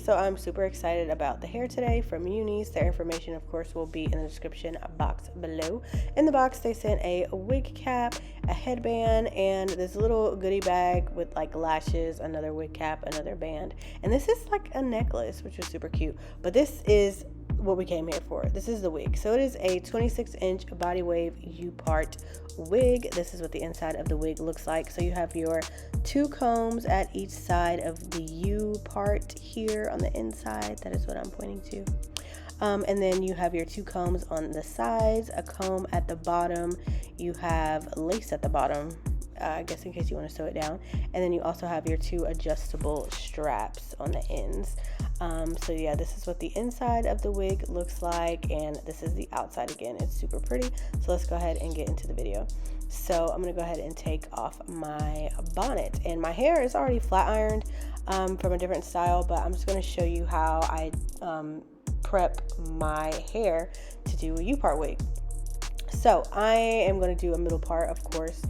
So I'm super excited about the hair today from UNice. Their information, of course, will be in the description box below. In the box, they sent a wig cap, a headband, and this little goodie bag with like lashes, another wig cap, another band. And this is like a necklace, which was super cute. But this is what we came here for. This is the wig. So it is a 26-inch body wave U-part wig. This is what the inside of the wig looks like. So you have your 2 combs at each side of the U part here on the inside. That is what I'm pointing to. And then you have your 2 combs on the sides, a comb at the bottom. You have lace at the bottom, I guess in case you want to sew it down. And then you also have your 2 adjustable straps on the ends. So yeah, this is what the inside of the wig looks like, and this is the outside again. It's super pretty. So let's go ahead and get into the video. So I'm gonna go ahead and take off my bonnet, and my hair is already flat ironed from a different style, but I'm just gonna show you how I prep my hair to do a U-part wig. So I am going to do a middle part, of course,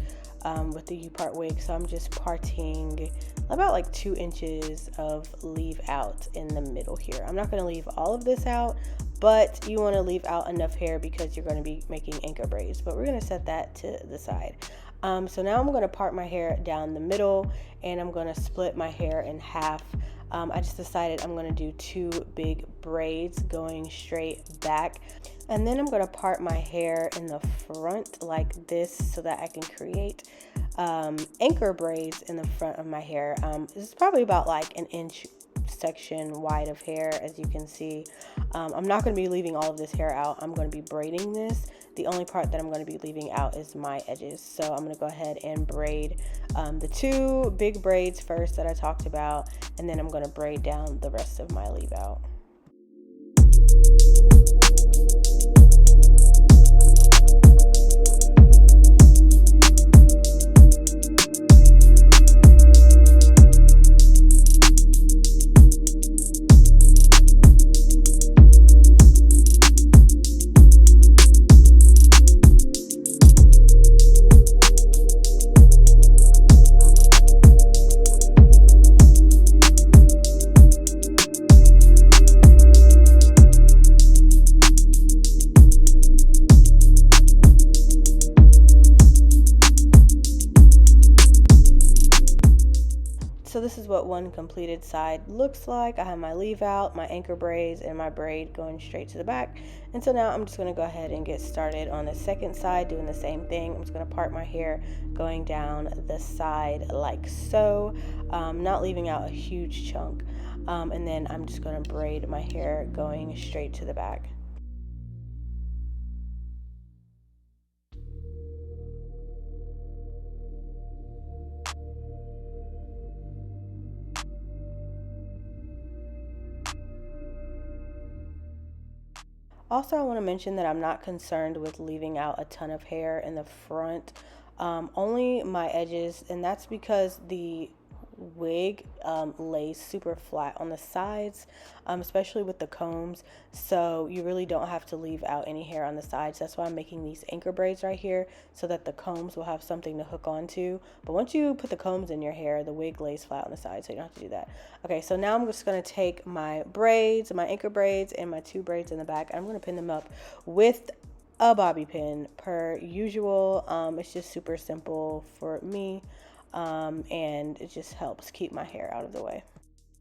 with the U-part wig. So I'm just parting about like 2 inches of leave out in the middle here. I'm not going to leave all of this out, but you want to leave out enough hair because you're going to be making anchor braids, but we're going to set that to the side. So now I'm going to part my hair down the middle, and I'm going to split my hair in half. I just decided I'm going to do 2 big braids going straight back, and then I'm going to part my hair in the front like this so that I can create anchor braids in the front of my hair. This is probably about like an inch section wide of hair, as you can see. I'm not going to be leaving all of this hair out. I'm going to be braiding this. The only part that I'm going to be leaving out is my edges. So I'm going to go ahead and braid the 2 big braids first that I talked about, and then I'm going to braid down the rest of my leave out. So this is what one completed side looks like. I have my leave out, my anchor braids, and my braid going straight to the back. And so now I'm just going to go ahead and get started on the second side, doing the same thing. I'm just going to part my hair going down the side like so, not leaving out a huge chunk. And then I'm just going to braid my hair going straight to the back. Also, I want to mention that I'm not concerned with leaving out a ton of hair in the front, only my edges, and that's because the wig lays super flat on the sides, especially with the combs, so you really don't have to leave out any hair on the sides. That's why I'm making these anchor braids right here, so that the combs will have something to hook onto. But once you put the combs in your hair, the wig lays flat on the side, so you don't have to do that. Okay, so now I'm just going to take my braids, my anchor braids, and my 2 braids in the back. I'm going to pin them up with a bobby pin per usual. It's just super simple for me. And it just helps keep my hair out of the way.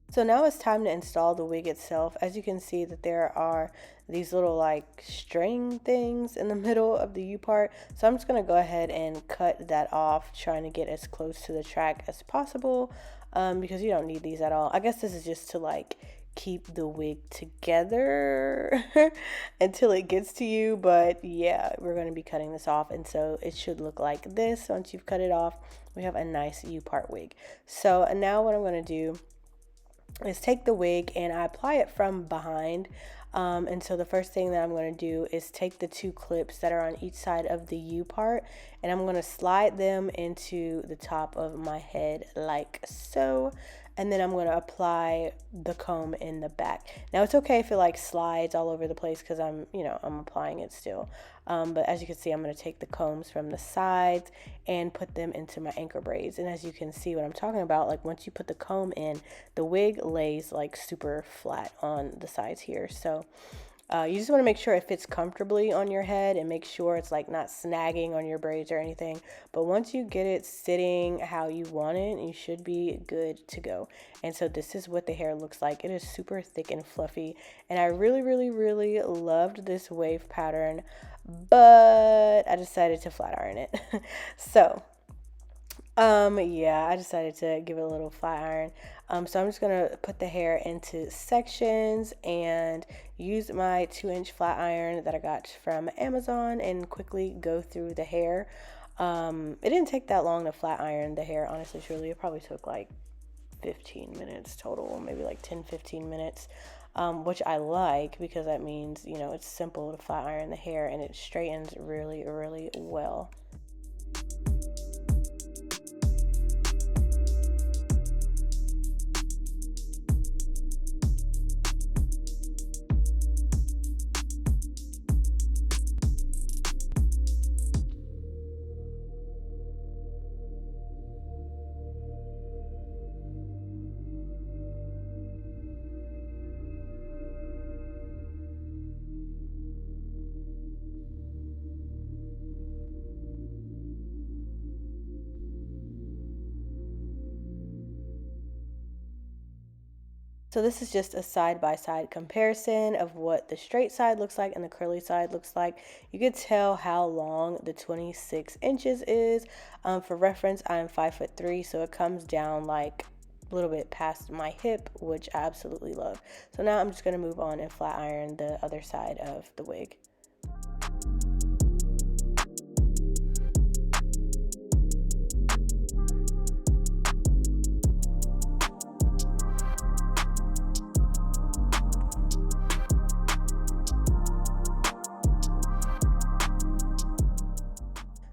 So now it's time to install the wig itself. As you can see that there are these little like string things in the middle of the U part. So I'm just going to go ahead and cut that off, trying to get as close to the track as possible, because you don't need these at all. I guess this is just to like keep the wig together until it gets to you, but yeah, we're going to be cutting this off, and so it should look like this. Once you've cut it off, we have a nice U-part wig. So now what I'm going to do is take the wig and I apply it from behind. And so the first thing that I'm going to do is take the 2 clips that are on each side of the U part, and I'm going to slide them into the top of my head like so. and then I'm going to apply the comb in the back. Now it's okay if it like slides all over the place because I'm applying it still. But as you can see, I'm going to take the combs from the sides and put them into my anchor braids. And as you can see what I'm talking about, like once you put the comb in, the wig lays like super flat on the sides here. So you just want to make sure it fits comfortably on your head and make sure it's like not snagging on your braids or anything. But once you get it sitting how you want it, you should be good to go. And so this is what the hair looks like. It is super thick and fluffy. And I really, really, really loved this wave pattern, but I decided to flat iron it. So yeah, I decided to give it a little flat iron. So I'm just gonna put the hair into sections and use my 2-inch flat iron that I got from Amazon and quickly go through the hair. It didn't take that long to flat iron the hair, honestly, truly. It probably took like 15 minutes total, maybe like 10-15 minutes, which I like because that means, you know, it's simple to flat iron the hair and it straightens really, really well. So this is just a side-by-side comparison of what the straight side looks like and the curly side looks like. You could tell how long the 26 inches is. For reference, I'm 5'3", so it comes down like a little bit past my hip, which I absolutely love. So now I'm just going to move on and flat iron the other side of the wig.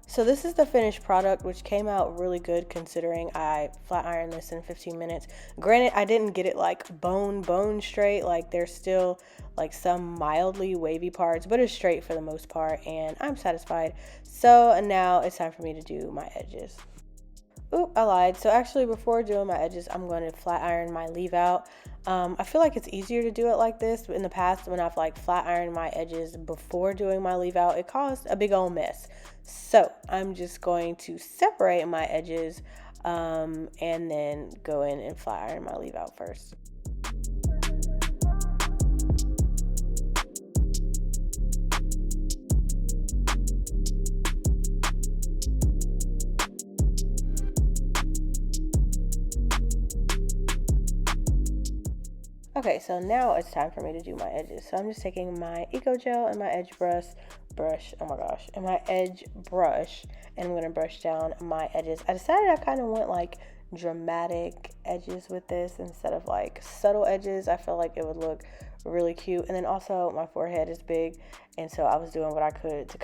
So this is the finished product, which came out really good considering I flat ironed this in 15 minutes. Granted, I didn't get it like bone straight. Like there's still like some mildly wavy parts, but it's straight for the most part, and I'm satisfied. So now it's time for me to do my edges. Oop, I lied. So actually before doing my edges, I'm going to flat iron my leave out. I feel like it's easier to do it like this, but in the past when I've like flat ironed my edges before doing my leave out, it caused a big old mess. So I'm just going to separate my edges and then go in and flat iron my leave out first. Okay, so now it's time for me to do my edges. So I'm just taking my Eco Gel and my edge brush, oh my gosh, and my edge brush, and I'm going to brush down my edges. I decided I kind of want like dramatic edges with this instead of like subtle edges. I feel like it would look really cute. And then also my forehead is big, and so I was doing what I could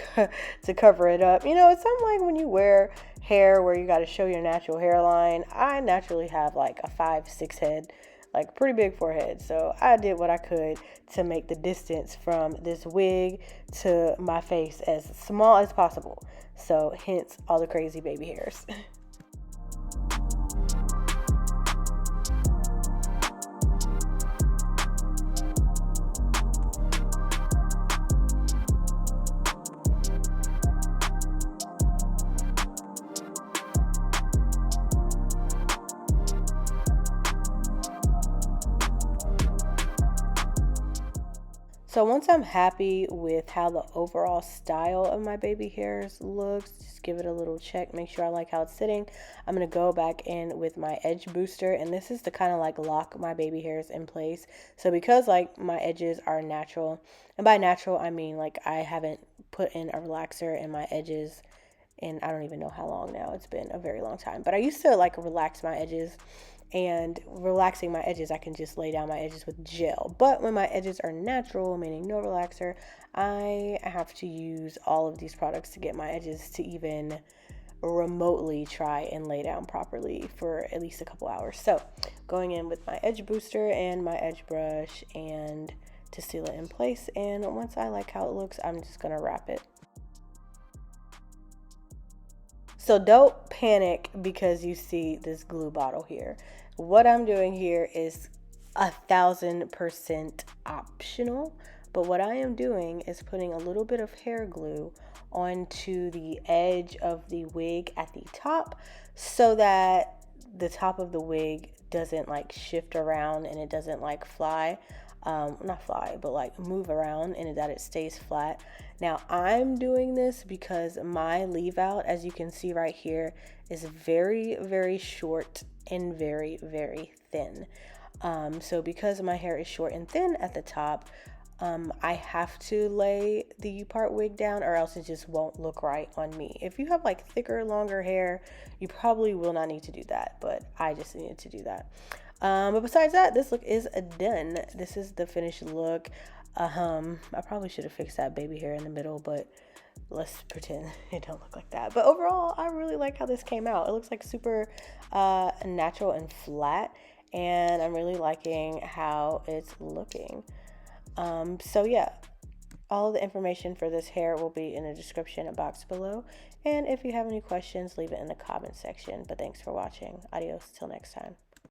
to cover it up. You know, it's something like when you wear hair where you got to show your natural hairline. I naturally have like a 5'6" head, like pretty big forehead, so I did what I could to make the distance from this wig to my face as small as possible, so hence all the crazy baby hairs. So once I'm happy with how the overall style of my baby hairs looks, just give it a little check, make sure I like how it's sitting. I'm going to go back in with my edge booster, and this is to kind of like lock my baby hairs in place. So because like my edges are natural, and by natural I mean like I haven't put in a relaxer in my edges and I don't even know how long now. It's been a very long time, but I used to like relax my edges. And relaxing my edges, I can just lay down my edges with gel. But when my edges are natural, meaning no relaxer, I have to use all of these products to get my edges to even remotely try and lay down properly for at least a couple hours. So going in with my edge booster and my edge brush and to seal it in place, and once I like how it looks, I'm just gonna wrap it. So don't panic because you see this glue bottle here. What I'm doing here is 1000% optional, but what I am doing is putting a little bit of hair glue onto the edge of the wig at the top so that the top of the wig doesn't like shift around and it doesn't like fly. Not fly, but like move around, and that it stays flat. Now I'm doing this because my leave out, as you can see right here, is very, very short and very, very thin. So because my hair is short and thin at the top, I have to lay the U-part wig down or else it just won't look right on me. If you have like thicker, longer hair, you probably will not need to do that, but I just needed to do that. But besides that, this look is done. This is the finished look. I probably should have fixed that baby hair in the middle, but let's pretend it don't look like that. But overall, I really like how this came out. It looks like super natural and flat, and I'm really liking how it's looking. So yeah, all the information for this hair will be in the description box below. And if you have any questions, leave it in the comment section. But thanks for watching. Adios till next time.